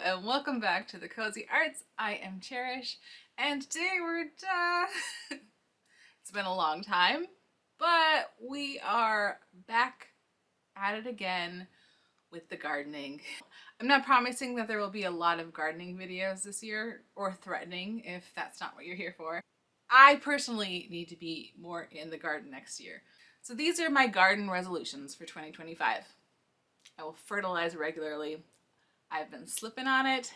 and welcome back to the Cozy Arts. I am Cherish, and today it's been a long time, but we are back at it again with the gardening. I'm not promising that there will be a lot of gardening videos this year, or threatening if that's not what you're here for. I personally need to be more in the garden next year. So these are my garden resolutions for 2025. I will fertilize regularly. I've been slipping on it,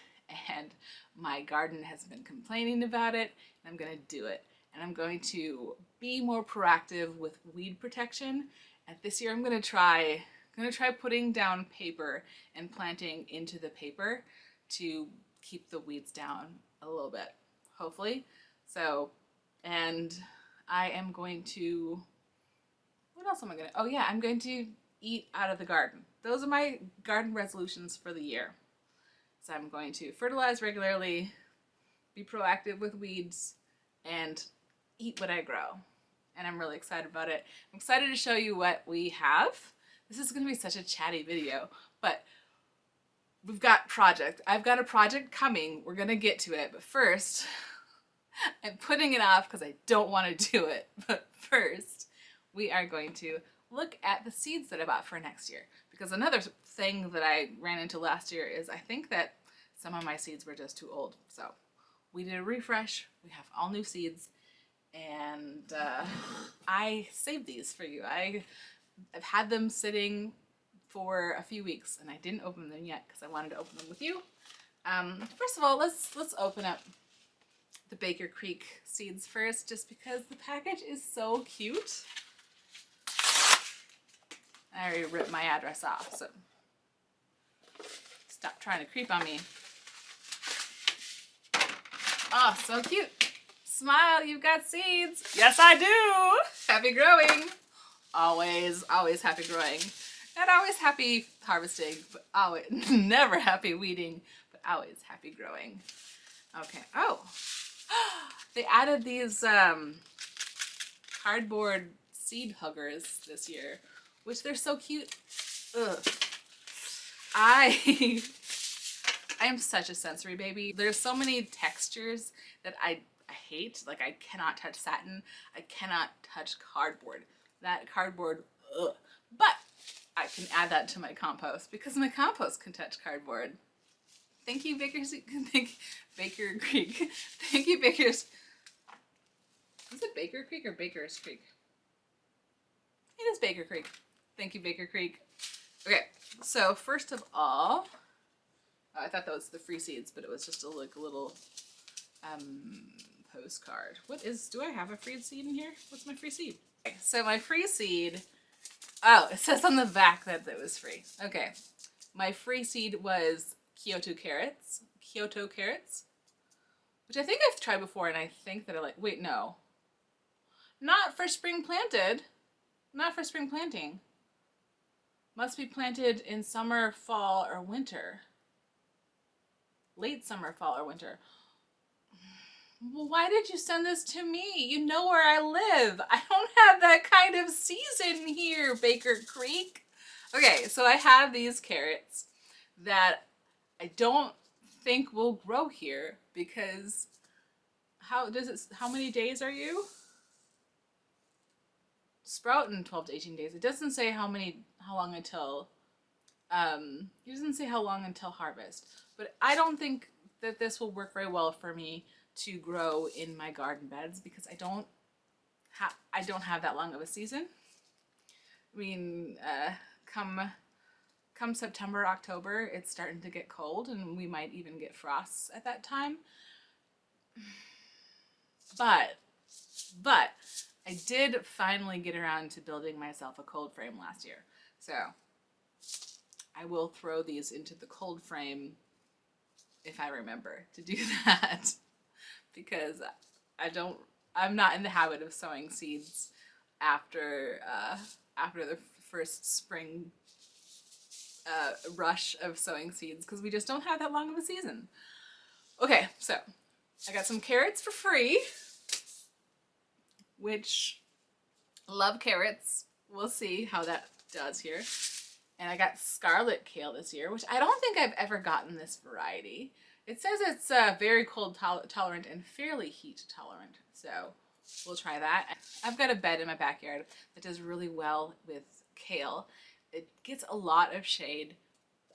and my garden has been complaining about it, and I'm going to do it. And I'm going to be more proactive with weed protection. And this year I'm going to try putting down paper and planting into the paper to keep the weeds down a little bit, hopefully. So, and I am going to, what else am I going to, oh yeah, I'm going to eat out of the garden. Those are my garden resolutions for the year. So I'm going to fertilize regularly, be proactive with weeds, and eat what I grow. And I'm really excited about it. I'm excited to show you what we have. This is going to be such a chatty video, but we've got project. I've got a project coming. We're going to get to it, but first, I'm putting it off because I don't want to do it. But first, we are going to look at the seeds that I bought for next year. Because another thing that I ran into last year is I think that some of my seeds were just too old. So we did a refresh. We have all new seeds. And I saved these for you. I've had them sitting for a few weeks and I didn't open them yet because I wanted to open them with you. First of all, let's open up the Baker Creek seeds first, just because the package is so cute. I already ripped my address off, so stop trying to creep on me. Oh, so cute. Smile, you've got seeds. Yes, I do. Happy growing. Always happy growing. Not always happy harvesting, but always, never happy weeding, but always happy growing. Okay, oh. They added these cardboard seed huggers this year, which they're so cute. Ugh. I am such a sensory baby. There's so many textures that I hate. Like, I cannot touch satin. I cannot touch cardboard. That cardboard, ugh. But I can add that to my compost because my compost can touch cardboard. Thank you, Baker Creek. Thank you, Baker's. Is it Baker Creek or Baker's Creek? It is Baker Creek. Thank you, Baker Creek. Okay, so first of all, I thought that was the free seeds, but it was just a little postcard. Do I have a free seed in here? What's my free seed? Okay, so my free seed, oh, it says on the back that it was free. Okay, my free seed was Kyoto carrots, which I think I've tried before, and I think that I like, wait, no. Not for spring planted. Not for spring planting. Must be planted in summer, fall, or winter. Late summer, fall, or winter. Well, why did you send this to me? You know where I live. I don't have that kind of season here, Baker Creek. Okay, so I have these carrots that I don't think will grow here because how many days are you? Sprout in 12 to 18 days. It doesn't say how long until harvest. But I don't think that this will work very well for me to grow in my garden beds because I don't have that long of a season. I mean, come September, October, it's starting to get cold and we might even get frosts at that time. But I did finally get around to building myself a cold frame last year. So I will throw these into the cold frame if I remember to do that because I'm not in the habit of sowing seeds after the first spring rush of sowing seeds because we just don't have that long of a season. Okay, so I got some carrots for free, which love carrots. We'll see how that does here. And I got scarlet kale this year, which I don't think I've ever gotten this variety. It says it's very cold tolerant and fairly heat tolerant, so we'll try that. I've got a bed in my backyard that does really well with kale. It gets a lot of shade,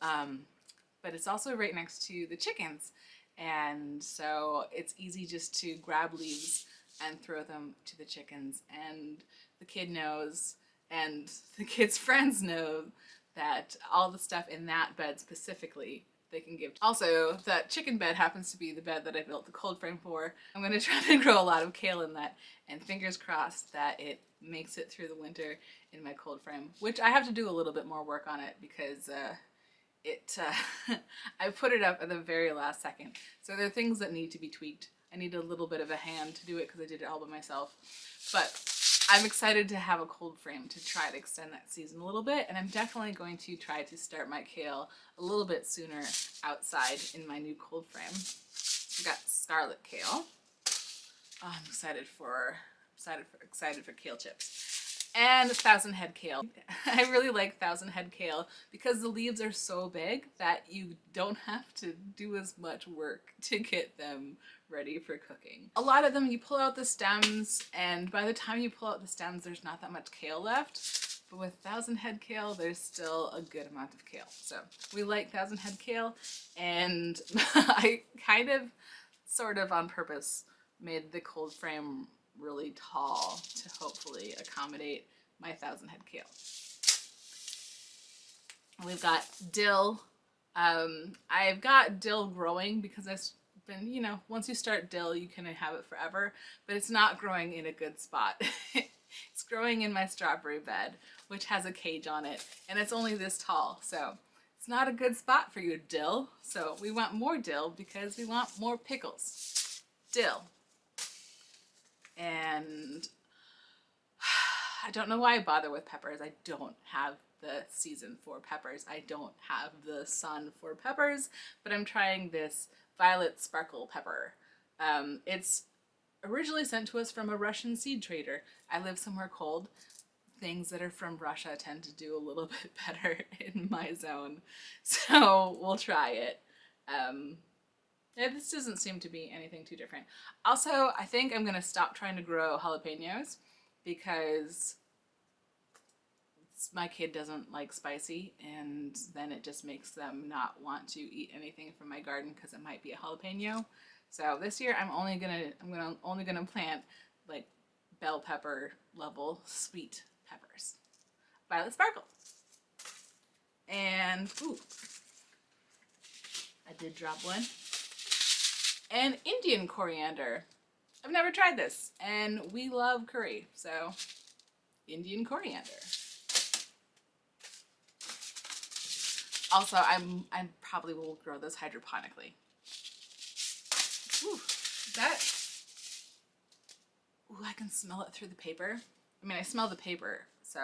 but it's also right next to the chickens, and so it's easy just to grab leaves and throw them to the chickens, and the kid knows, and the kid's friends know that all the stuff in that bed specifically they can give. Also, that chicken bed happens to be the bed that I built the cold frame for. I'm going to try to grow a lot of kale in that, and fingers crossed that it makes it through the winter in my cold frame, which I have to do a little bit more work on it because I put it up at the very last second. So there are things that need to be tweaked. I need a little bit of a hand to do it because I did it all by myself. But I'm excited to have a cold frame to try to extend that season a little bit, and I'm definitely going to try to start my kale a little bit sooner outside in my new cold frame. I've got scarlet kale. Oh, I'm excited for kale chips. And 1,000 head kale. I really like 1,000 head kale because the leaves are so big that you don't have to do as much work to get them ready for cooking. A lot of them you pull out the stems, and by the time you pull out the stems there's not that much kale left, but with 1,000 head kale there's still a good amount of kale. So we like 1,000 head kale, and I kind of sort of on purpose made the cold frame really tall to hopefully accommodate my 1,000 head kale. We've got dill. I've got dill growing because I've been, you know, once you start dill, you can have it forever, but it's not growing in a good spot. It's growing in my strawberry bed, which has a cage on it, and it's only this tall, so it's not a good spot for your dill. So we want more dill because we want more pickles. Dill. And I don't know why I bother with peppers. I don't have the season for peppers. I don't have the sun for peppers, but I'm trying this violet sparkle pepper. It's originally sent to us from a Russian seed trader. I live somewhere cold. Things that are from Russia tend to do a little bit better in my zone, so we'll try it. Yeah, this doesn't seem to be anything too different. Also, I think I'm gonna stop trying to grow jalapenos because my kid doesn't like spicy, and then it just makes them not want to eat anything from my garden because it might be a jalapeno. So this year I'm only gonna plant like bell pepper level sweet peppers. Violet sparkle. And ooh, I did drop one. And Indian coriander. I've never tried this, and we love curry, so Indian coriander. Also, I probably will grow this hydroponically. Ooh, I can smell it through the paper. I mean, I smell the paper, so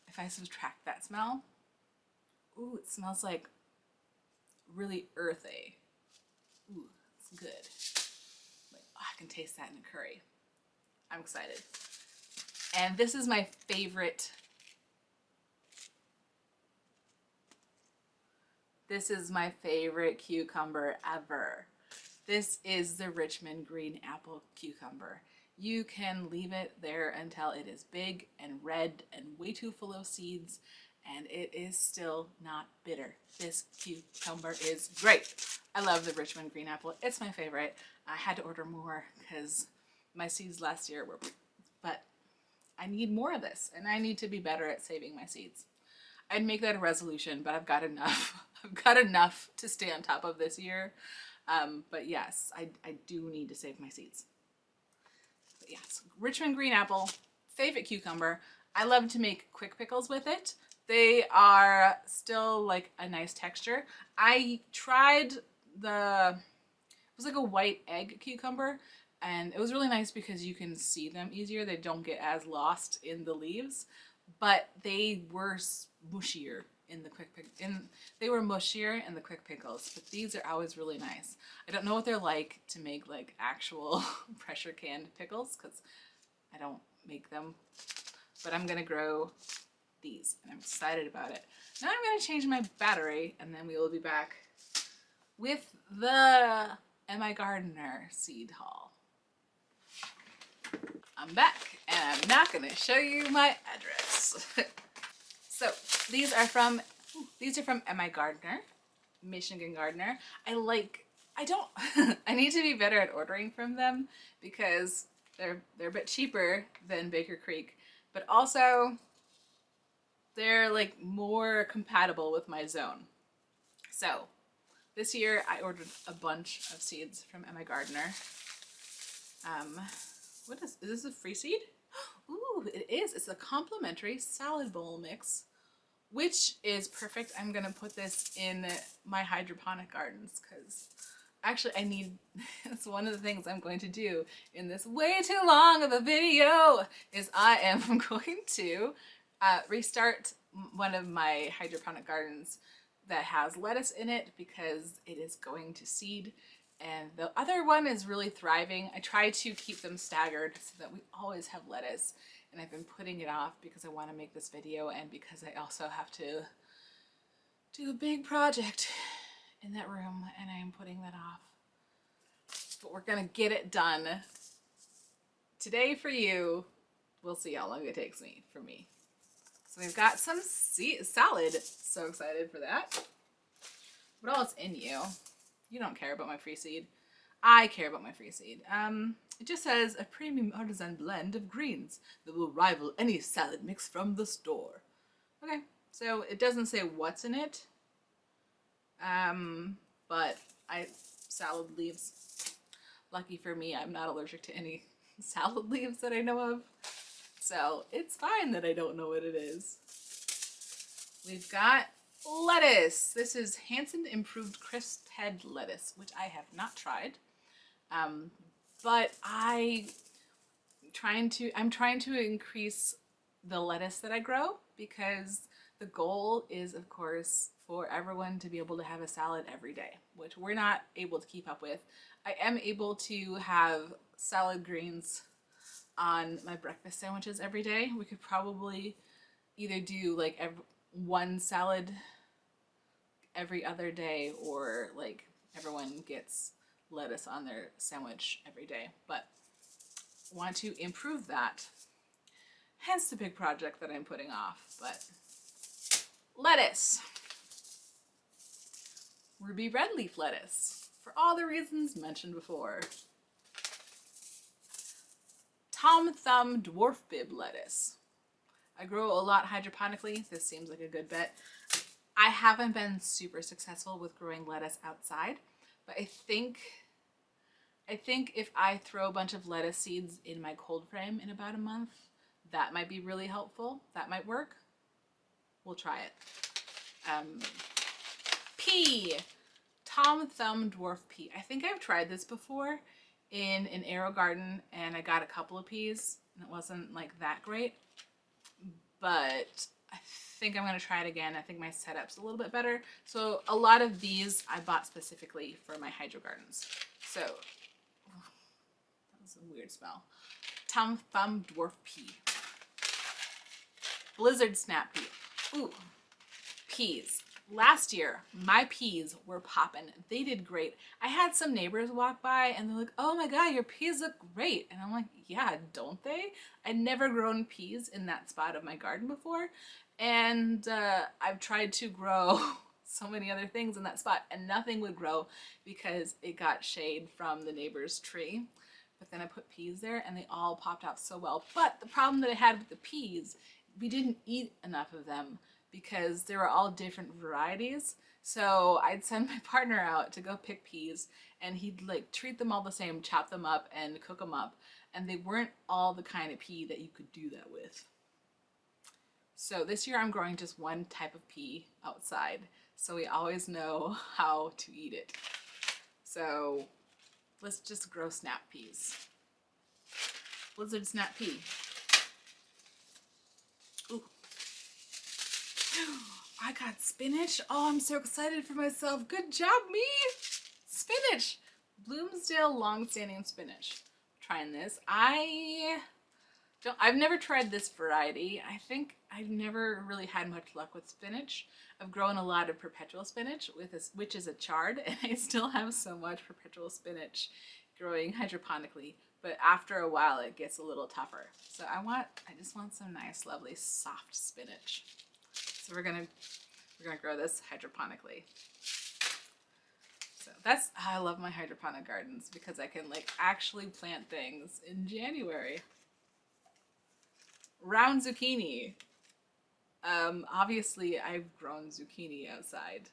if I subtract that smell, ooh, it smells like really earthy. Ooh, it's good. Like, oh, I can taste that in a curry. I'm excited. And this is my favorite. This is my favorite cucumber ever. This is the Richmond green apple cucumber. You can leave it there until it is big and red and way too full of seeds, and it is still not bitter. This cucumber is great. I love the Richmond green apple. It's my favorite. I had to order more because my seeds last year were, but I need more of this, and I need to be better at saving my seeds. I'd make that a resolution, but I've got enough. I've got enough to stay on top of this year. But yes, I do need to save my seeds. But yes, Richmond green apple, favorite cucumber. I love to make quick pickles with it. They are still like a nice texture. I tried it was like a white egg cucumber, and it was really nice because you can see them easier. They don't get as lost in the leaves, but they were mushier in the they were mushier in the quick pickles, but these are always really nice. I don't know what they're like to make like actual pressure canned pickles because I don't make them, but I'm gonna grow these, and I'm excited about it. Now I'm going to change my battery, and then we will be back with the Am I Gardener seed haul. I'm back, and I'm not going to show you my address. So these are from Am I Gardener, Michigan Gardener. I don't I need to be better at ordering from them because they're a bit cheaper than Baker Creek, but also they're like more compatible with my zone. So this year I ordered a bunch of seeds from Am I Gardener. Is this a free seed? Ooh, it is. It's a complimentary salad bowl mix, which is perfect. I'm gonna put this in my hydroponic gardens because actually I need, it's one of the things I'm going to do in this way too long of a video is I am going to restart one of my hydroponic gardens that has lettuce in it because it is going to seed, and the other one is really thriving. I try to keep them staggered so that we always have lettuce, and I've been putting it off because I want to make this video and because I also have to do a big project in that room, and I am putting that off. But we're gonna get it done today for you. We'll see how long it takes for me. So we've got some salad. So excited for that. What else in you? You don't care about my free seed. I care about my free seed. It just says a premium artisan blend of greens that will rival any salad mix from the store. Okay, so it doesn't say what's in it. But salad leaves. Lucky for me, I'm not allergic to any salad leaves that I know of. So it's fine that I don't know what it is. We've got lettuce. This is Hanson Improved Crisp Head Lettuce, which I have not tried. But I'm trying to increase the lettuce that I grow because the goal is, of course, for everyone to be able to have a salad every day, which we're not able to keep up with. I am able to have salad greens on my breakfast sandwiches every day. We could probably either do like one salad every other day, or like everyone gets lettuce on their sandwich every day. But I want to improve that. Hence the big project that I'm putting off. But lettuce. Ruby red leaf lettuce, for all the reasons mentioned before. Tom Thumb dwarf bib lettuce. I grow a lot hydroponically. This seems like a good bet. I haven't been super successful with growing lettuce outside, but I think if I throw a bunch of lettuce seeds in my cold frame in about a month, that might be really helpful. That might work. We'll try it. Pea. Tom Thumb dwarf pea. I think I've tried this before in an AeroGarden, and I got a couple of peas, and it wasn't like that great. But I think I'm going to try it again. I think my setup's a little bit better. So a lot of these I bought specifically for my hydro gardens. So that was a weird smell. Tom Thumb dwarf pea. Blizzard snap pea. Ooh, peas. Last year, my peas were popping. They did great. I had some neighbors walk by and they're like, oh my God, your peas look great. And I'm like, yeah, don't they? I'd never grown peas in that spot of my garden before. And I've tried to grow so many other things in that spot and nothing would grow because it got shade from the neighbor's tree. But then I put peas there and they all popped out so well. But the problem that I had with the peas, we didn't eat enough of them because they were all different varieties. So I'd send my partner out to go pick peas and he'd like treat them all the same, chop them up and cook them up. And they weren't all the kind of pea that you could do that with. So this year I'm growing just one type of pea outside, so we always know how to eat it. So let's just grow snap peas. Blizzard snap pea. Ooh. I got spinach. Oh, I'm so excited for myself. Good job, me. Spinach. Bloomsdale longstanding spinach. Trying this. I I've never tried this variety. I think I've never really had much luck with spinach. I've grown a lot of perpetual spinach with this, which is a chard, and I still have so much perpetual spinach growing hydroponically. But after a while, it gets a little tougher. So I just want some nice, lovely, soft spinach. So we're gonna grow this hydroponically. So I love my hydroponic gardens because I can like actually plant things in January. Round zucchini. Obviously I've grown zucchini outside.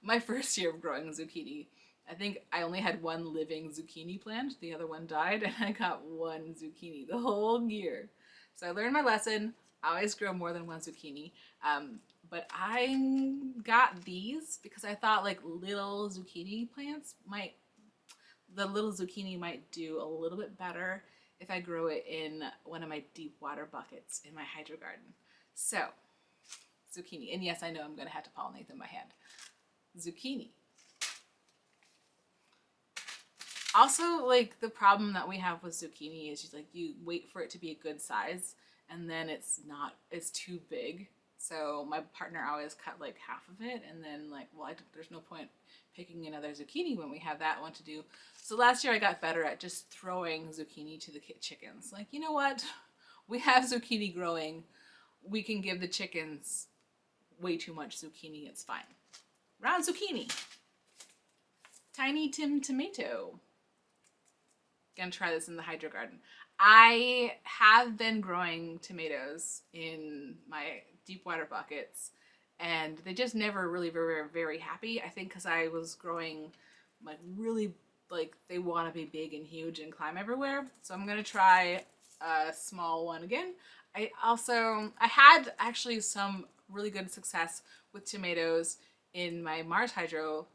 My first year of growing zucchini, I think I only had one living zucchini plant. The other one died, and I got one zucchini the whole year. So I learned my lesson. I always grow more than one zucchini. But I got these because I thought like little zucchini plants the little zucchini might do a little bit better if I grow it in one of my deep water buckets in my hydro garden. So, zucchini. And yes, I know I'm going to have to pollinate them by hand. Zucchini. Also, like the problem that we have with zucchini is you wait for it to be a good size and then it's too big. So my partner always cut like half of it and then there's no point picking another zucchini when we have that one to do. So last year I got better at just throwing zucchini to the chickens. Like, you know what? We have zucchini growing. We can give the chickens way too much zucchini. It's fine. Round zucchini. Tiny Tim tomato. Gonna try this in the hydro garden. I have been growing tomatoes in my deep water buckets and they just never really were very happy. I think because I was growing like really like they want to be big and huge and climb everywhere. So I'm gonna try a small one again. I had actually some really good success with tomatoes in my Mars Hydro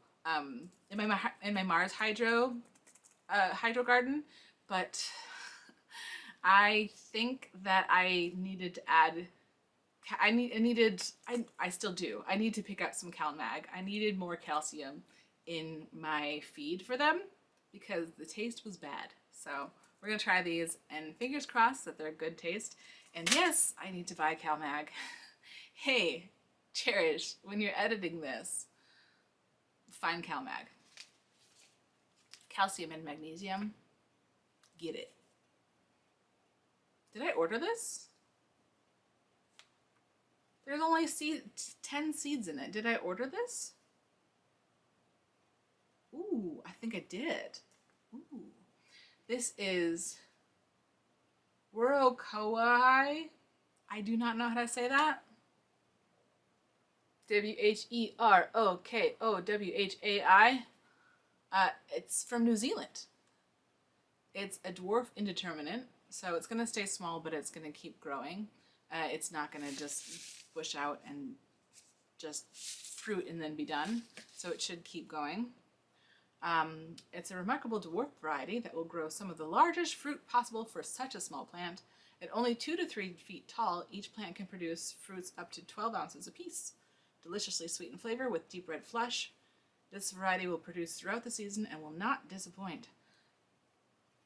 in my Mars Hydro hydro garden, but I think that I needed to add. I still do. I need to pick up some CalMag. I needed more calcium in my feed for them because the taste was bad. So we're gonna try these and fingers crossed that they're good taste. And yes, I need to buy CalMag. Hey, Cherish, when you're editing this, find CalMag. Calcium and magnesium. Get it. Did I order this? There's only 10 seeds in it. Did I order this? Ooh, I think I did. Ooh. This is Wurokoai. I do not know how to say that. WurokoWhai. It's from New Zealand. It's a dwarf indeterminate, so it's going to stay small, but it's going to keep growing. It's not going to just bush out and just fruit and then be done, so it should keep going. It's a remarkable dwarf variety that will grow some of the largest fruit possible for such a small plant. At only 2 to 3 feet tall, each plant can produce fruits up to 12 ounces apiece. Deliciously sweet in flavor with deep red flesh. This variety will produce throughout the season and will not disappoint.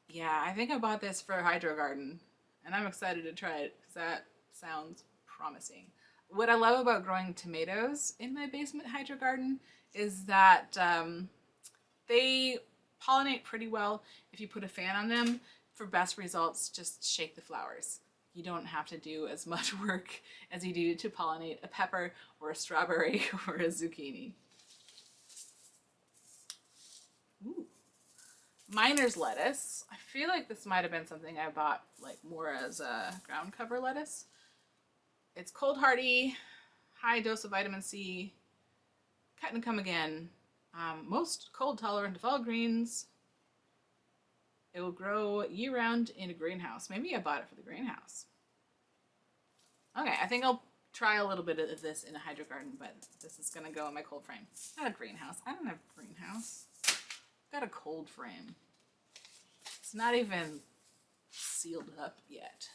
Yeah, I think I bought this for a hydro garden, and I'm excited to try it because that sounds promising. What I love about growing tomatoes in my basement hydro garden is that they pollinate pretty well. If you put a fan on them, for best results, just shake the flowers. You don't have to do as much work as you do to pollinate a pepper or a strawberry or a zucchini. Ooh. Miner's lettuce. I feel like this might have been something I bought like more as a ground cover lettuce. It's cold hardy, high dose of vitamin C, cut and come again. Most cold tolerant of all greens. It will grow year round in a greenhouse. Maybe I bought it for the greenhouse. Okay, I think I'll try a little bit of this in a hydro garden, but this is gonna go in my cold frame. Not a greenhouse. I don't have a greenhouse. I've got a cold frame. It's not even sealed up yet.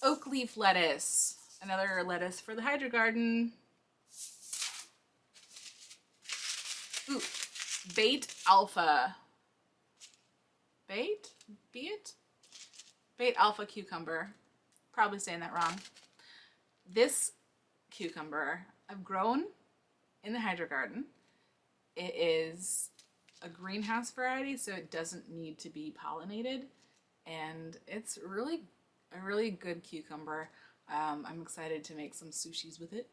Oak leaf lettuce. Another lettuce for the hydro garden. Ooh, Bait alpha. Bait? Bait alpha cucumber. Probably saying that wrong. This cucumber I've grown in the hydro garden. It is a greenhouse variety, so it doesn't need to be pollinated, and it's really a really good cucumber. I'm excited to make some sushis with it.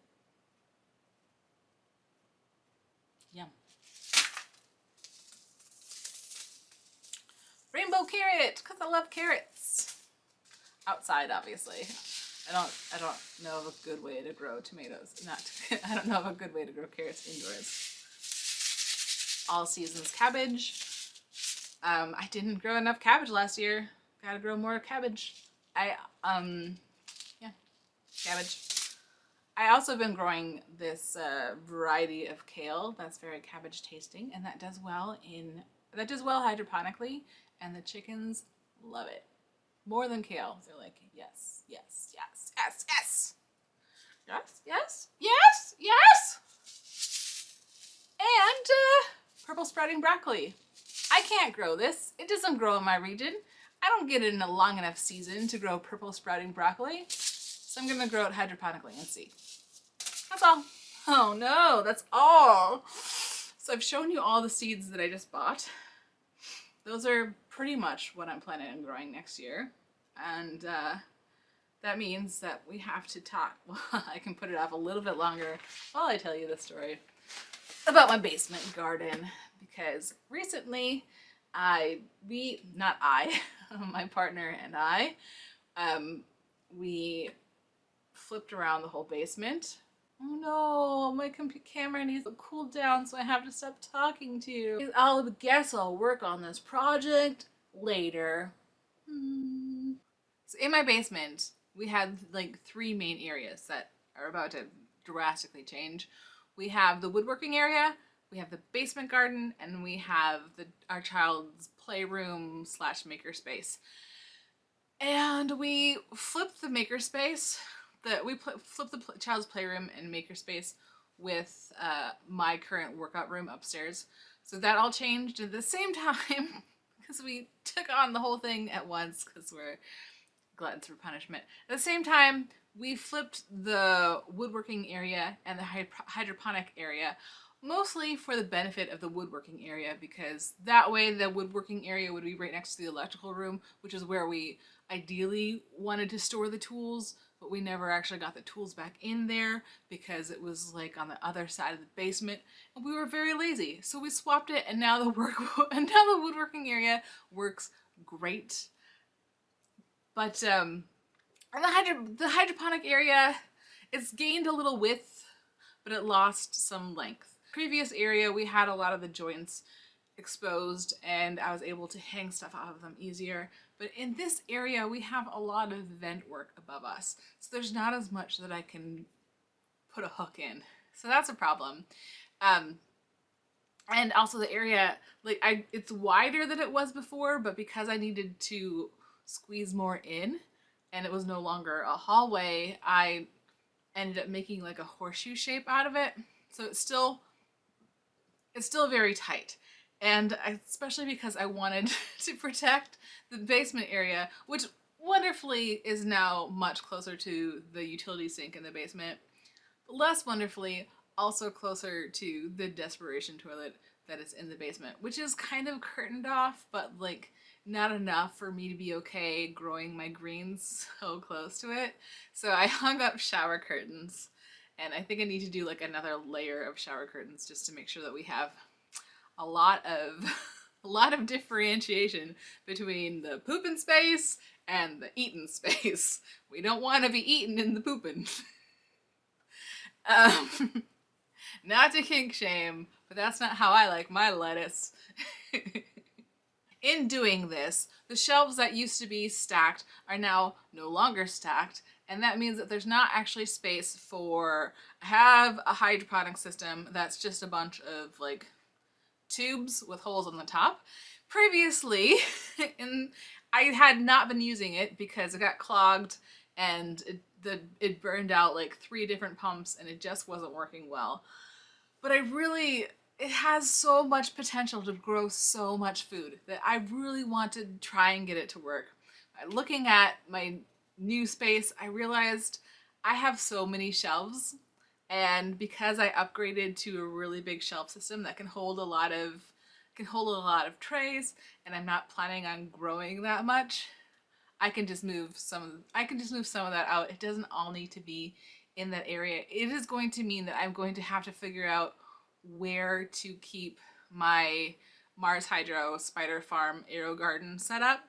Yum. Rainbow carrot, because I love carrots. Outside, obviously. I don't know of a good way to grow tomatoes. I don't know of a good way to grow carrots indoors. All seasons cabbage. I didn't grow enough cabbage last year. Gotta grow more cabbage. Yeah, cabbage. I also have been growing this variety of kale that's very cabbage tasting, and that does well hydroponically, and the chickens love it. More than kale. They're like, yes, yes, yes, yes, yes. Yes, yes, yes, yes. And purple sprouting broccoli. I can't grow this. It doesn't grow in my region. I don't get it in a long enough season to grow purple sprouting broccoli. So I'm gonna grow it hydroponically and see. That's all. Oh no, that's all. So I've shown you all the seeds that I just bought. Those are pretty much what I'm planning on growing next year. And that means that we have to talk. Well, I can put it off a little bit longer while I tell you the story about my basement garden, because recently my partner and I, we flipped around the whole basement. Oh no, my camera needs to cool down, so I have to stop talking to you. I'll guess I'll work on this project later. So in my basement, we had like 3 main areas that are about to drastically change. We have the woodworking area, we have the basement garden, and we have our child's playroom / makerspace. And we flipped the makerspace. Flipped the child's playroom and makerspace with my current workout room upstairs. So that all changed at the same time, because we took on the whole thing at once because we're gluttons for punishment. At the same time, we flipped the woodworking area and the hydroponic area, mostly for the benefit of the woodworking area, because that way the woodworking area would be right next to the electrical room, which is where we ideally wanted to store the tools, but we never actually got the tools back in there because it was like on the other side of the basement, and we were very lazy. So we swapped it, and now the woodworking area works great. But the hydroponic area, it's gained a little width, but it lost some length. Previous area, we had a lot of the joints exposed, and I was able to hang stuff off of them easier. But in this area, we have a lot of vent work above us, so there's not as much that I can put a hook in. So that's a problem. And also the area, it's wider than it was before, but because I needed to squeeze more in, and it was no longer a hallway, I ended up making like a horseshoe shape out of it. So it's still very tight. And especially because I wanted to protect the basement area, which wonderfully is now much closer to the utility sink in the basement, but less wonderfully also closer to the desperation toilet that is in the basement, which is kind of curtained off, but like not enough for me to be okay growing my greens so close to it. So I hung up shower curtains, and I think I need to do like another layer of shower curtains just to make sure that we have a lot of differentiation between the pooping space and the eating space. We don't want to be eating in the pooping. Not to kink shame, but that's not how I like my lettuce. In doing this, the shelves that used to be stacked are now no longer stacked, and that means that there's not actually space for. I have a hydroponic system that's just a bunch of like tubes with holes on the top. Previously, I had not been using it because it got clogged and it burned out like 3 different pumps, and it just wasn't working well. But it has so much potential to grow so much food that I really want to try and get it to work. Looking at my new space, I realized I have so many shelves, and because I upgraded to a really big shelf system that can hold a lot of trays, and I'm not planning on growing that much, I can just move some of that out. It doesn't all need to be in that area. It is going to mean that I'm going to have to figure out where to keep my Mars Hydro Spider Farm Aero Garden set up.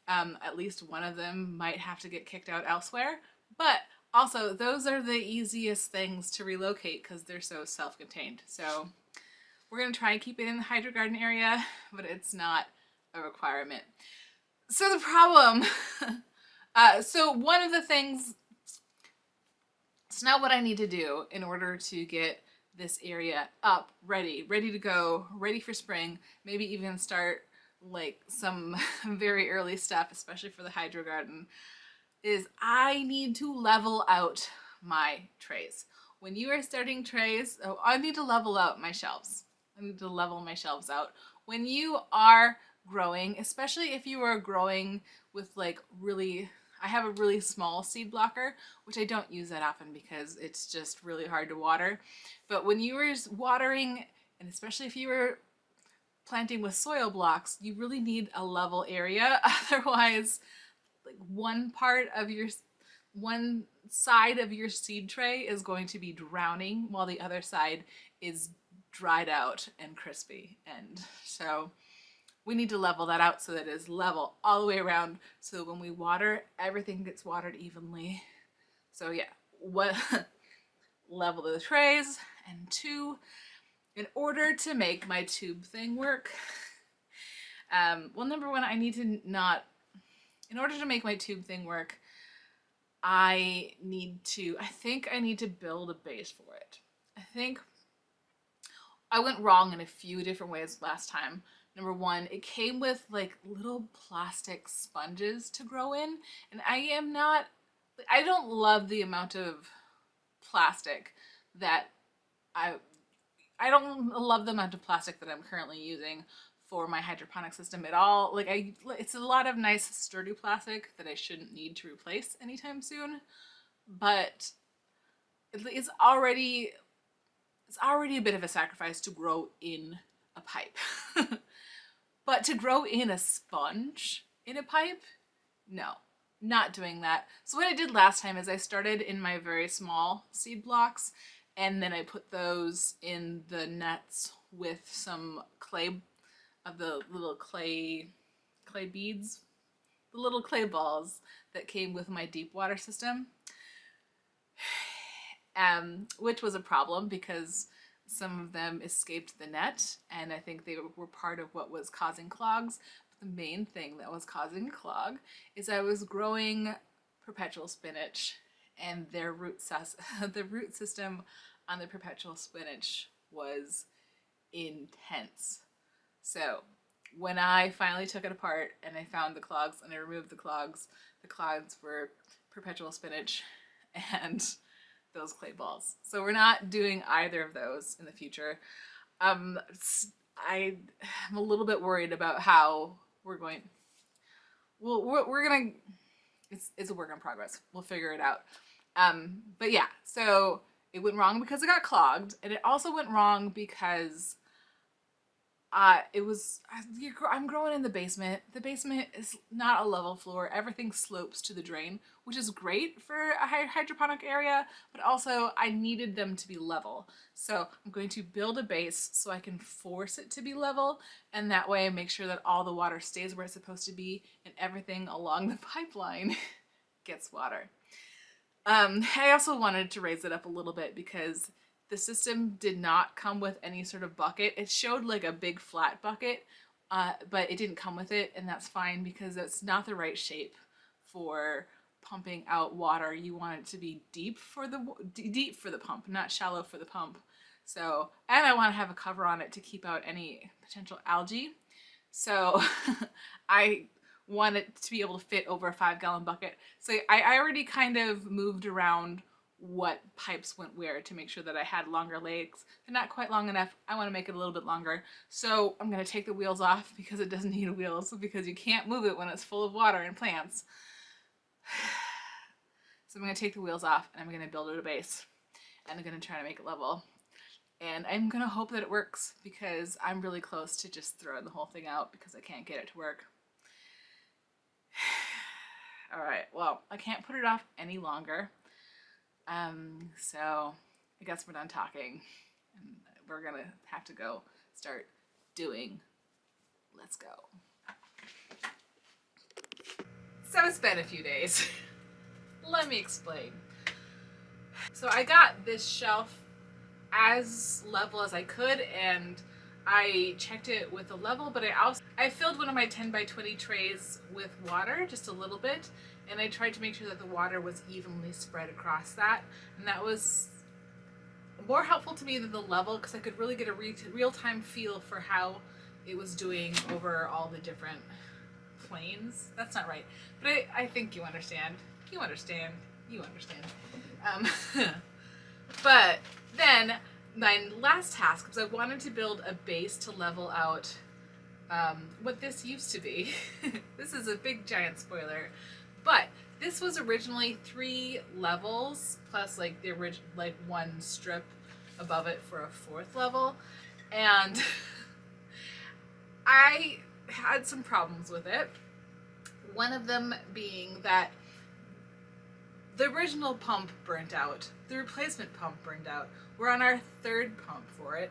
At least one of them might have to get kicked out elsewhere, but also those are the easiest things to relocate because they're so self-contained. So we're gonna try and keep it in the Hydro Garden area, but it's not a requirement. So the problem, so one of the things, it's not what I need to do in order to get this area up, ready to go, ready for spring, maybe even start like some very early stuff, especially for the hydro garden, is I need to level out my trays. When you are starting trays, oh, I need to level out my shelves. I need to level my shelves out. When you are growing, especially if you are growing with like really, I have a really small seed blocker, which I don't use that often because it's just really hard to water. But when you were watering, and especially if you were planting with soil blocks, you really need a level area. Otherwise, like one side of your seed tray is going to be drowning while the other side is dried out and crispy. And so we need to level that out so that it is level all the way around, so when we water, everything gets watered evenly. So yeah, what level the trays. And two, in order to make my tube thing work, well, number one, in order to make my tube thing work, I think I need to build a base for it. I think I went wrong in a few different ways last time. Number one, it came with like little plastic sponges to grow in, and I don't love the amount of plastic that I don't love the amount of plastic that I'm currently using for my hydroponic system at all. Like it's a lot of nice sturdy plastic that I shouldn't need to replace anytime soon, but it's already a bit of a sacrifice to grow in a pipe. But to grow in a sponge in a pipe, no, not doing that. So what I did last time is I started in my very small seed blocks, and then I put those in the nets with some clay, of the little clay beads, the little clay balls that came with my deep water system, which was a problem because some of them escaped the net, and I think they were part of what was causing clogs. But the main thing that was causing a clog is I was growing perpetual spinach, and the root system on the perpetual spinach was intense. So when I finally took it apart and I found the clogs and I removed the clogs were perpetual spinach and those clay balls. So we're not doing either of those in the future. I'm a little bit worried about how we're going. Well, we're gonna. It's a work in progress. We'll figure it out. But yeah, so it went wrong because it got clogged, and it also went wrong because I'm growing in the basement. The basement is not a level floor. Everything slopes to the drain, which is great for a hydroponic area, but also I needed them to be level. So I'm going to build a base so I can force it to be level, and that way I make sure that all the water stays where it's supposed to be and everything along the pipeline gets water. I also wanted to raise it up a little bit because the system did not come with any sort of bucket. It showed like a big flat bucket, but it didn't come with it, and that's fine because it's not the right shape for pumping out water. You want it to be deep for the pump, not shallow for the pump. So, and I want to have a cover on it to keep out any potential algae. So I want it to be able to fit over a 5-gallon bucket. So I already kind of moved around what pipes went where to make sure that I had longer legs. They're not quite long enough. I want to make it a little bit longer. So I'm going to take the wheels off because it doesn't need wheels, because you can't move it when it's full of water and plants. So I'm going to take the wheels off and I'm going to build it a base. And I'm going to try to make it level. And I'm going to hope that it works, because I'm really close to just throwing the whole thing out because I can't get it to work. All right, well, I can't put it off any longer. So I guess we're done talking and we're gonna have to go start doing. Let's go. So it's been a few days. Let me explain. So I got this shelf as level as I could, and I checked it with a level, but I filled one of my 10 by 20 trays with water, just a little bit, and I tried to make sure that the water was evenly spread across that, and that was more helpful to me than the level, because I could really get a real-time feel for how it was doing over all the different planes. That's not right, but I think you understand. You understand. You understand. But then my last task was I wanted to build a base to level out what this used to be. This is a big giant spoiler, but this was originally 3 levels plus like the original, like one strip above it for a 4th level, and I had some problems with it. One of them being that the original pump burnt out. The replacement pump burned out. We're on our 3rd pump for it.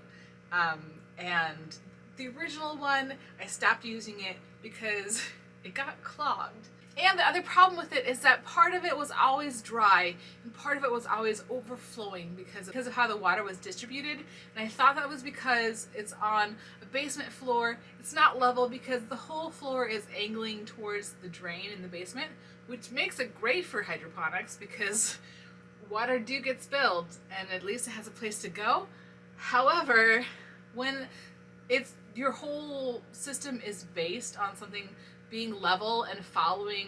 And the original one, I stopped using it because it got clogged. And the other problem with it is that part of it was always dry and part of it was always overflowing because of how the water was distributed. And I thought that was because it's on a basement floor. It's not level because the whole floor is angling towards the drain in the basement, which makes it great for hydroponics because water do get spilled and at least it has a place to go. However, when your whole system is based on something being level and following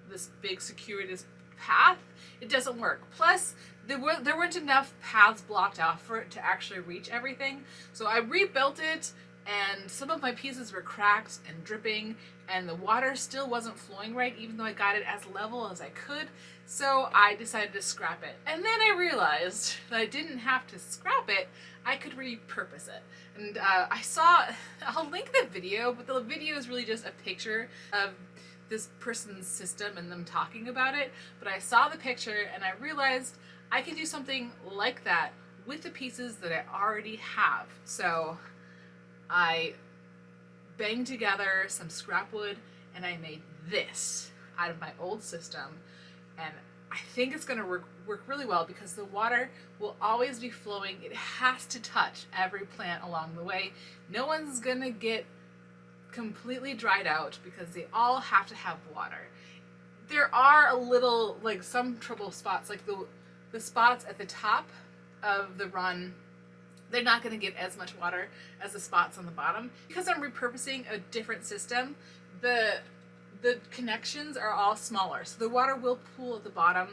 this big circuitous path, it doesn't work. Plus, there weren't enough paths blocked off for it to actually reach everything. So I rebuilt it, and some of my pieces were cracked and dripping, and the water still wasn't flowing right, even though I got it as level as I could. So I decided to scrap it. And then I realized that I didn't have to scrap it, I could repurpose it. And I'll link the video, but the video is really just a picture of this person's system and them talking about it. But I saw the picture and I realized I can do something like that with the pieces that I already have. So I banged together some scrap wood and I made this out of my old system, and I think it's going to work really well because the water will always be flowing. It has to touch every plant along the way. No one's going to get completely dried out because they all have to have water. There are a little, like some trouble spots, like the spots at the top of the run, they're not going to get as much water as the spots on the bottom. Because I'm repurposing a different system, the connections are all smaller, so the water will pool at the bottom.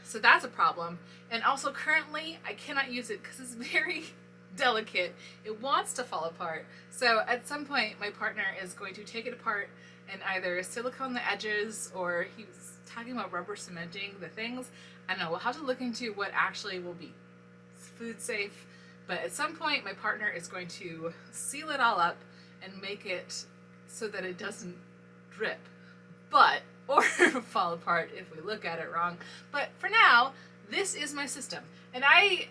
So that's a problem. And also currently I cannot use it because it's very delicate. It wants to fall apart. So at some point my partner is going to take it apart and either silicone the edges, or he was talking about rubber cementing the things. I don't know, we'll have to look into what actually will be food safe. But at some point my partner is going to seal it all up and make it so that it doesn't drip, or fall apart if we look at it wrong. But for now, this is my system. And I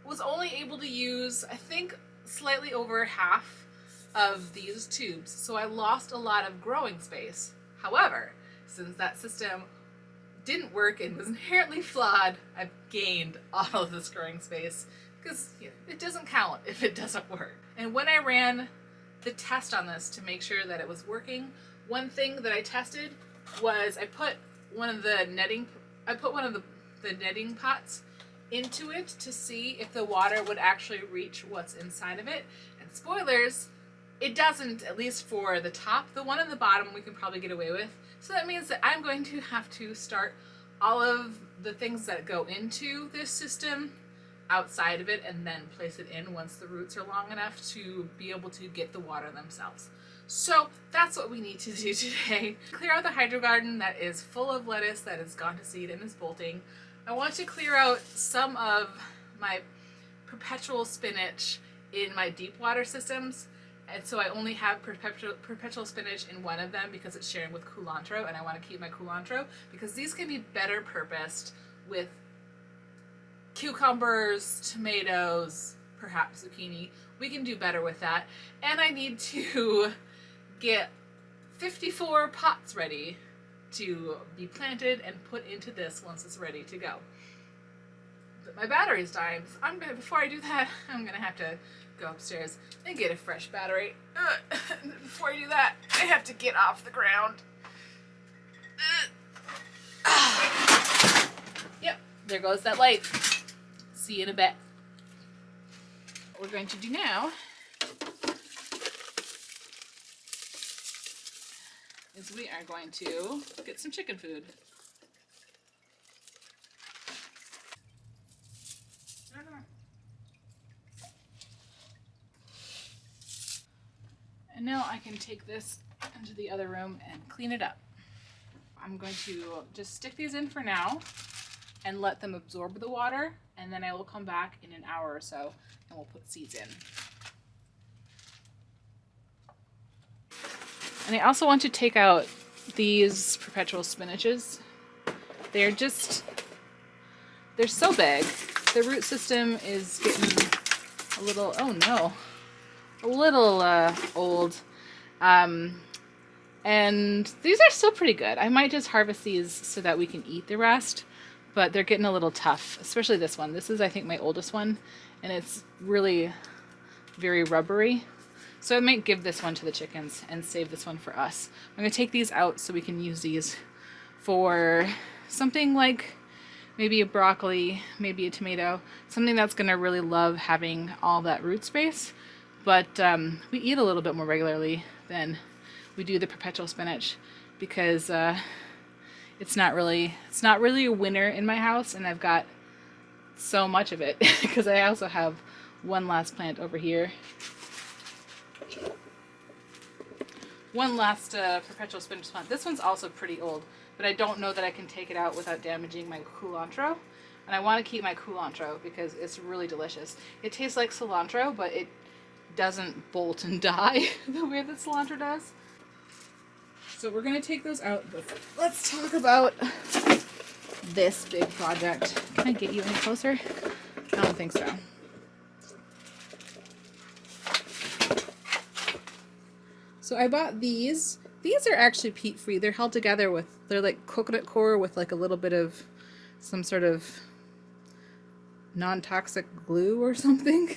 was only able to use, I think, slightly over half of these tubes. So I lost a lot of growing space. However, since that system didn't work and was inherently flawed, I've gained all of this growing space because it doesn't count if it doesn't work. And when I ran the test on this to make sure that it was working, one thing that I tested was I put one of the netting pots into it to see if the water would actually reach what's inside of it. And spoilers, it doesn't, at least for the top. The one on the bottom we can probably get away with. So that means that I'm going to have to start all of the things that go into this system outside of it and then place it in once the roots are long enough to be able to get the water themselves. So that's what we need to do today. Clear out the hydro garden that is full of lettuce that has gone to seed and is bolting. I want to clear out some of my perpetual spinach in my deep water systems. And so I only have perpetual spinach in one of them because it's sharing with culantro, and I want to keep my culantro because these can be better purposed with cucumbers, tomatoes, perhaps zucchini. We can do better with that. And I need to get 54 pots ready to be planted and put into this once it's ready to go. But my battery's dying. So before I do that, I'm gonna have to go upstairs and get a fresh battery. Before I do that, I have to get off the ground. Yep, there goes that light. See you in a bit. What we're going to do now is we are going to get some chicken food. And now I can take this into the other room and clean it up. I'm going to just stick these in for now and let them absorb the water, and then I will come back in an hour or so and we'll put seeds in. And I also want to take out these perpetual spinaches. They're so big. The root system is getting a little, oh no, a little old. And these are still pretty good. I might just harvest these so that we can eat the rest, but they're getting a little tough, especially this one. This is, I think, my oldest one, and it's really very rubbery. So I might give this one to the chickens and save this one for us. I'm going to take these out so we can use these for something like maybe a broccoli, maybe a tomato, something that's going to really love having all that root space. But we eat a little bit more regularly than we do the perpetual spinach because it's not really a winner in my house, and I've got so much of it because I also have one last plant over here. One last perpetual spinach plant. This one's also pretty old, but I don't know that I can take it out without damaging my culantro. And I want to keep my culantro because it's really delicious. It tastes like cilantro, but it doesn't bolt and die the way that cilantro does. So we're going to take those out, but let's talk about this big project. Can I get you any closer? I don't think so. So I bought these. These are actually peat-free. They're held together with, they're like coconut coir with like a little bit of some sort of non-toxic glue or something.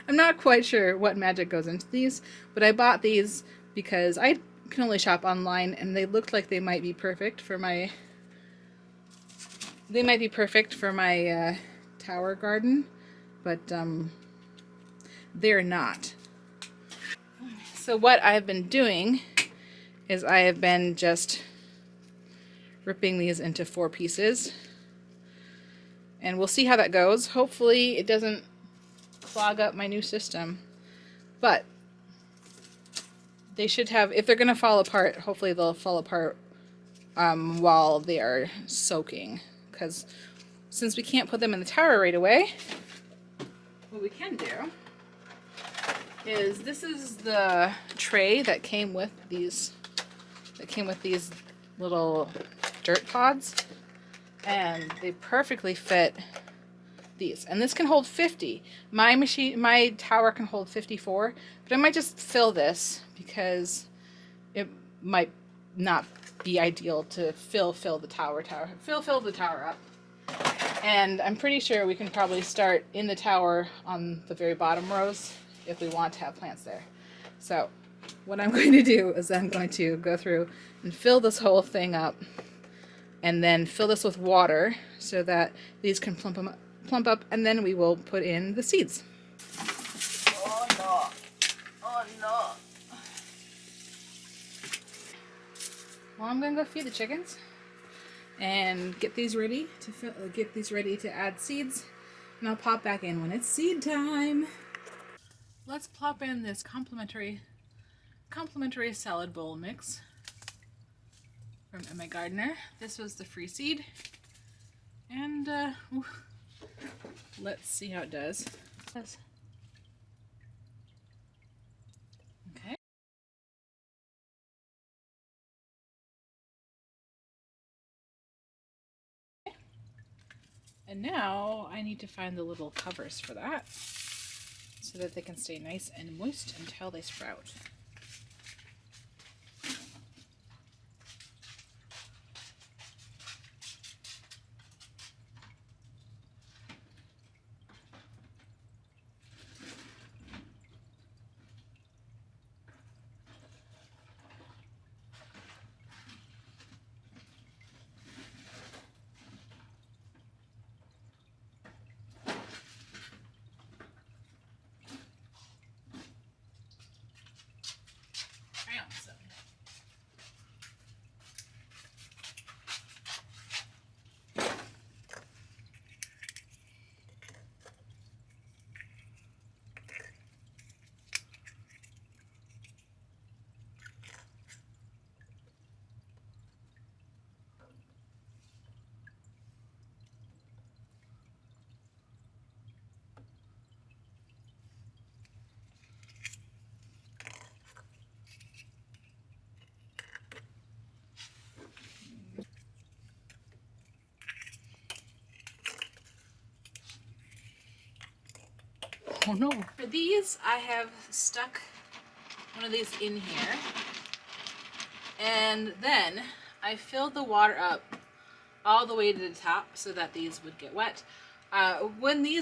I'm not quite sure what magic goes into these, but I bought these because I can only shop online, and they looked like they might be perfect for my tower garden, but they're not. So what I've been doing is I have been just ripping these into 4 pieces, and we'll see how that goes. Hopefully it doesn't clog up my new system, but they should have, if they're going to fall apart, hopefully they'll fall apart while they are soaking, because since we can't put them in the tower right away, what we can do is, this is the tray that came with these little dirt pods, and they perfectly fit these. And this can hold 50. My tower can hold 54, but I might just fill this because it might not be ideal to fill the tower up. And I'm pretty sure we can probably start in the tower on the very bottom rows if we want to have plants there. So what I'm going to do is I'm going to go through and fill this whole thing up, and then fill this with water so that these can plump up, and then we will put in the seeds. Oh no. Oh no. Well, I'm going to go feed the chickens. and get these ready to add seeds, and I'll pop back in when it's seed time. Let's plop in this complimentary salad bowl mix from Emma Gardner. This was the free seed, and let's see how it does. Okay. And now I need to find the little covers for that so that they can stay nice and moist until they sprout. Oh no. For these, I have stuck one of these in here, and then I filled the water up all the way to the top so that these would get wet. When the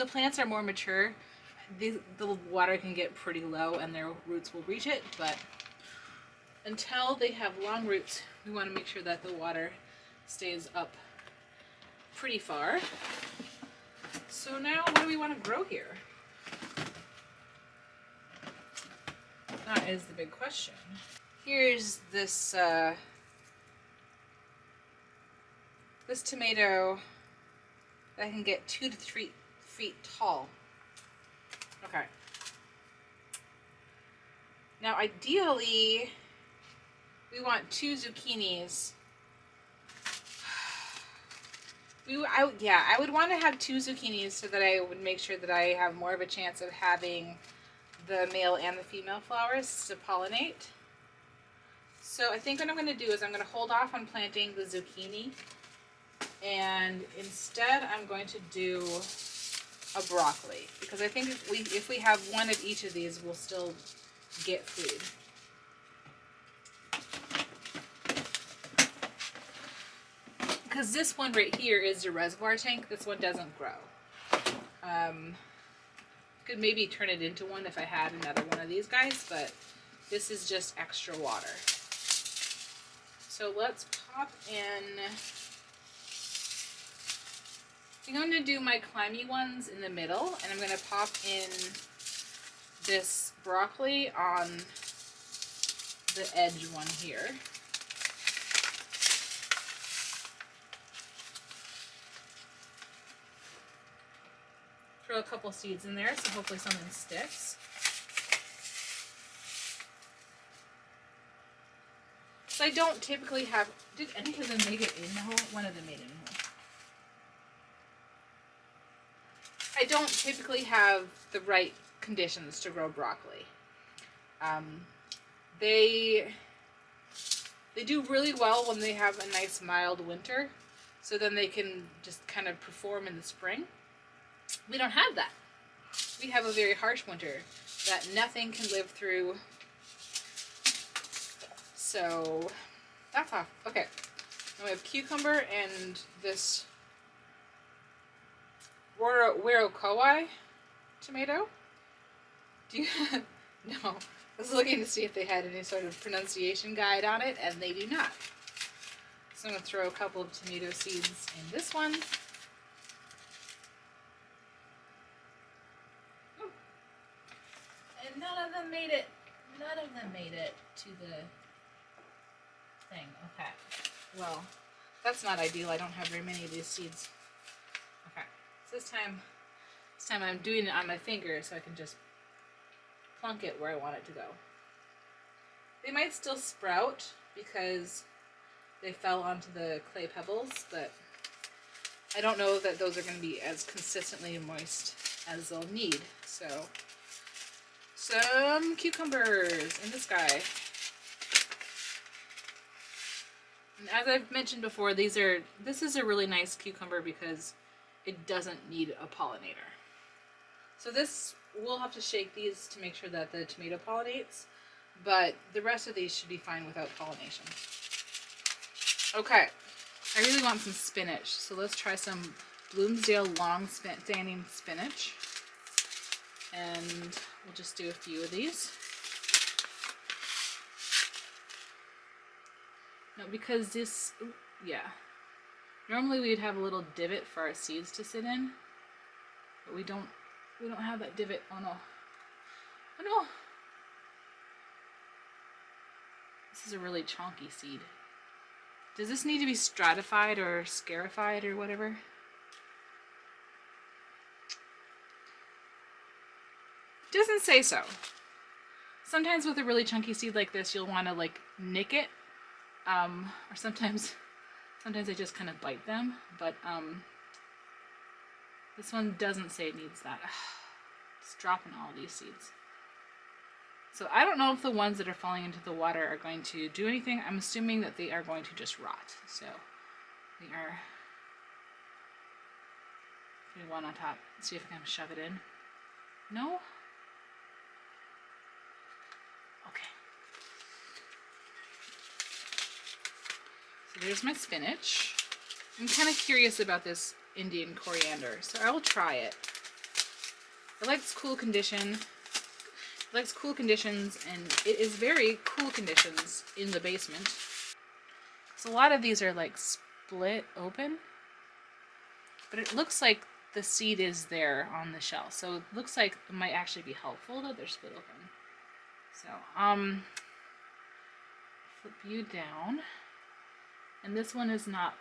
plants are more mature, the water can get pretty low and their roots will reach it, but until they have long roots, we want to make sure that the water stays up pretty far. So now, what do we want to grow here? That is the big question. Here's this this tomato that can get 2 to 3 feet tall. Okay. Now, ideally, we want 2 zucchinis. I would want to have 2 zucchinis so that I would make sure that I have more of a chance of having the male and the female flowers to pollinate. So I think what I'm going to do is I'm going to hold off on planting the zucchini, and instead I'm going to do a broccoli, because I think if we have one of each of these, we'll still get food. Because this one right here is a reservoir tank. This one doesn't grow. Could maybe turn it into one if I had another one of these guys, but this is just extra water. So let's pop in. I'm going to do my climby ones in the middle, and I'm going to pop in this broccoli on the edge one here. Throw a couple seeds in there, so hopefully something sticks. So I don't typically have, did any of them make it in the hole? One of them made it in the hole. I don't typically have the right conditions to grow broccoli. They do really well when they have a nice mild winter, so then they can just kind of perform in the spring. We don't have that. We have a very harsh winter that nothing can live through. So that's off. Okay. Now we have cucumber and this Werokoi tomato. Do you have, no. I was looking to see if they had any sort of pronunciation guide on it, and they do not. So I'm going to throw a couple of tomato seeds in this one. And none of them made it to the thing. Okay. Well, that's not ideal. I don't have very many of these seeds. Okay, so this time I'm doing it on my finger so I can just plunk it where I want it to go. They might still sprout because they fell onto the clay pebbles, but I don't know that those are going to be as consistently moist as they'll need. So, some cucumbers in the sky. And as I've mentioned before, this is a really nice cucumber because it doesn't need a pollinator. So we'll have to shake these to make sure that the tomato pollinates, but the rest of these should be fine without pollination. Okay, I really want some spinach, so let's try some Bloomsdale long-standing spinach. And we'll just do a few of these. No, because normally we'd have a little divot for our seeds to sit in, but we don't have that divot. Oh no. Oh no. This is a really chonky seed. Does this need to be stratified or scarified or whatever? It doesn't say so. Sometimes with a really chunky seed like this, you'll want to like nick it, or sometimes I just kind of bite them. But this one doesn't say it needs that. It's dropping all these seeds. So I don't know if the ones that are falling into the water are going to do anything. I'm assuming that they are going to just rot. So we are putting one on top. Let's see if I can shove it in. No? Okay. So there's my spinach. I'm kind of curious about this Indian coriander, so I will try it. It likes cool conditions, and it is very cool conditions in the basement. So a lot of these are like split open, but it looks like the seed is there on the shell, so it looks like it might actually be helpful that they're split open. So flip you down, and this one is not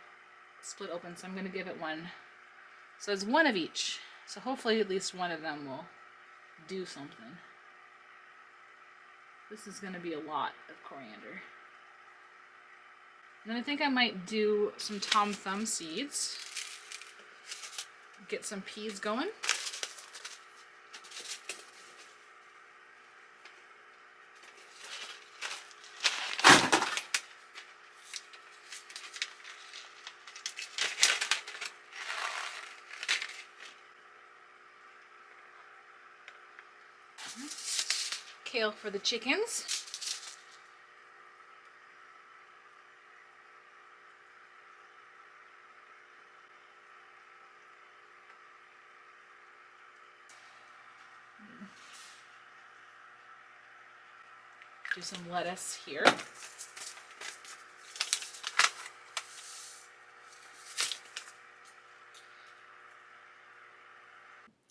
split open, so I'm going to give it one. So it's one of each, so hopefully at least one of them will do something. This is going to be a lot of coriander. And then I think I might do some Tom Thumb seeds. Get some peas going. Kale for the chickens. Do some lettuce here.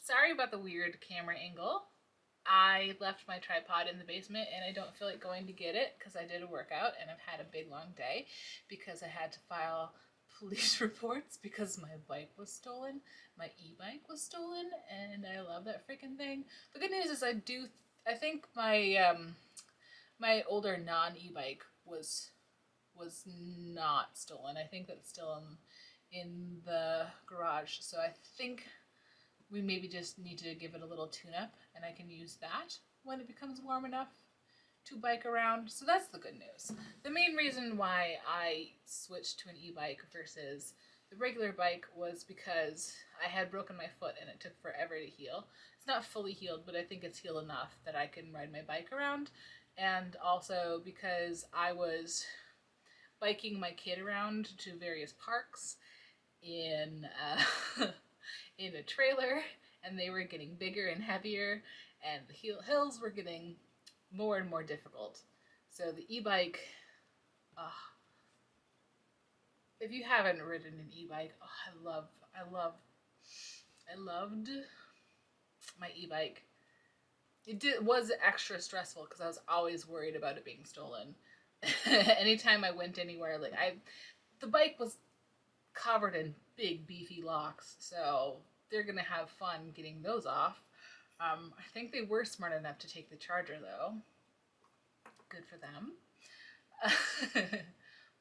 Sorry about the weird camera angle. I left my tripod in the basement and I don't feel like going to get it because I did a workout and I've had a big long day because I had to file police reports because my bike was stolen. My e-bike was stolen and I love that freaking thing. The good news is I think my my older non-e-bike was not stolen. I think that's still in the garage. So I think we maybe just need to give it a little tune-up, and I can use that when it becomes warm enough to bike around. So that's the good news. The main reason why I switched to an e-bike versus the regular bike was because I had broken my foot and it took forever to heal. It's not fully healed, but I think it's healed enough that I can ride my bike around. And also because I was biking my kid around to various parks in in a trailer, and they were getting bigger and heavier, and the hills were getting more and more difficult. So the e-bike, if you haven't ridden an e-bike, I loved my e-bike. It was extra stressful because I was always worried about it being stolen. Anytime I went anywhere, the bike was covered in big beefy locks, so they're gonna have fun getting those off. I think they were smart enough to take the charger though. Good for them.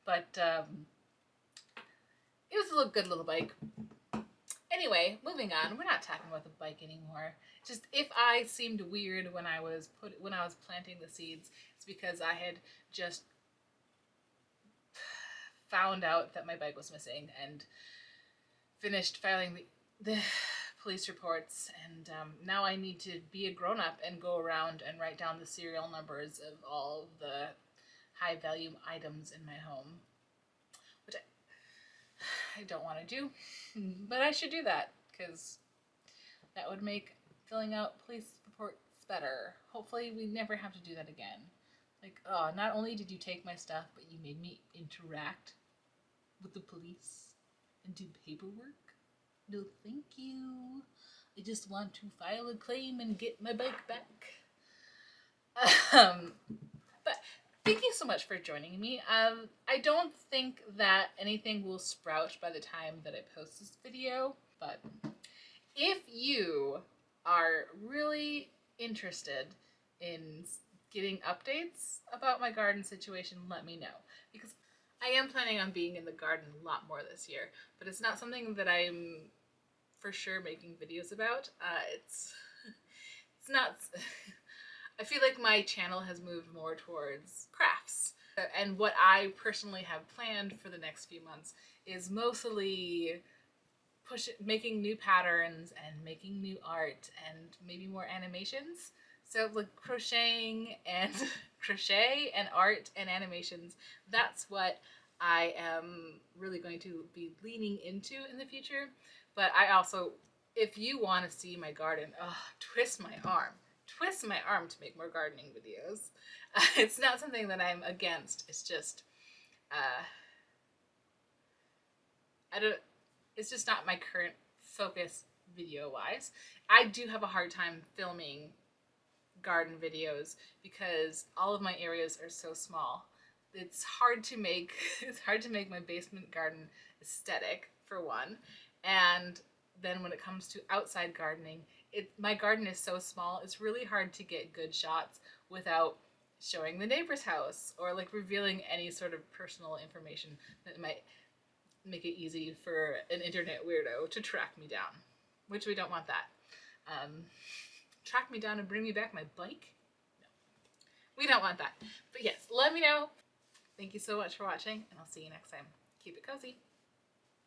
But it was a good little bike. Anyway, moving on. We're not talking about the bike anymore. Just if I seemed weird when I was planting the seeds, it's because I had just found out that my bike was missing and finished filing the police reports, and now I need to be a grown-up and go around and write down the serial numbers of all of the high value items in my home, which I don't want to do, but I should do that because that would make filling out police reports better. Hopefully we never have to do that again. Like, oh, not only did you take my stuff, but you made me interact with the police and do paperwork. No, thank you. I just want to file a claim and get my bike back. But thank you so much for joining me. I don't think that anything will sprout by the time that I post this video, but if you are really interested in getting updates about my garden situation, let me know, because I am planning on being in the garden a lot more this year, but it's not something that I'm for sure making videos about. It's not. I feel like my channel has moved more towards crafts, and what I personally have planned for the next few months is mostly making new patterns and making new art and maybe more animations. So like crocheting and art and animations, that's what I am really going to be leaning into in the future. But I also, if you want to see my garden, twist my arm to make more gardening videos. It's not something that I'm against. It's just, it's just not my current focus video wise. I do have a hard time filming garden videos because all of my areas are so small. It's hard to make my basement garden aesthetic, for one, and then when it comes to outside gardening, my garden is so small, it's really hard to get good shots without showing the neighbor's house or like revealing any sort of personal information that might make it easy for an internet weirdo to track me down, which we don't want that. Track me down and bring me back my bike? No, we don't want that. But yes, let me know. Thank you so much for watching, and I'll see you next time. Keep it cozy.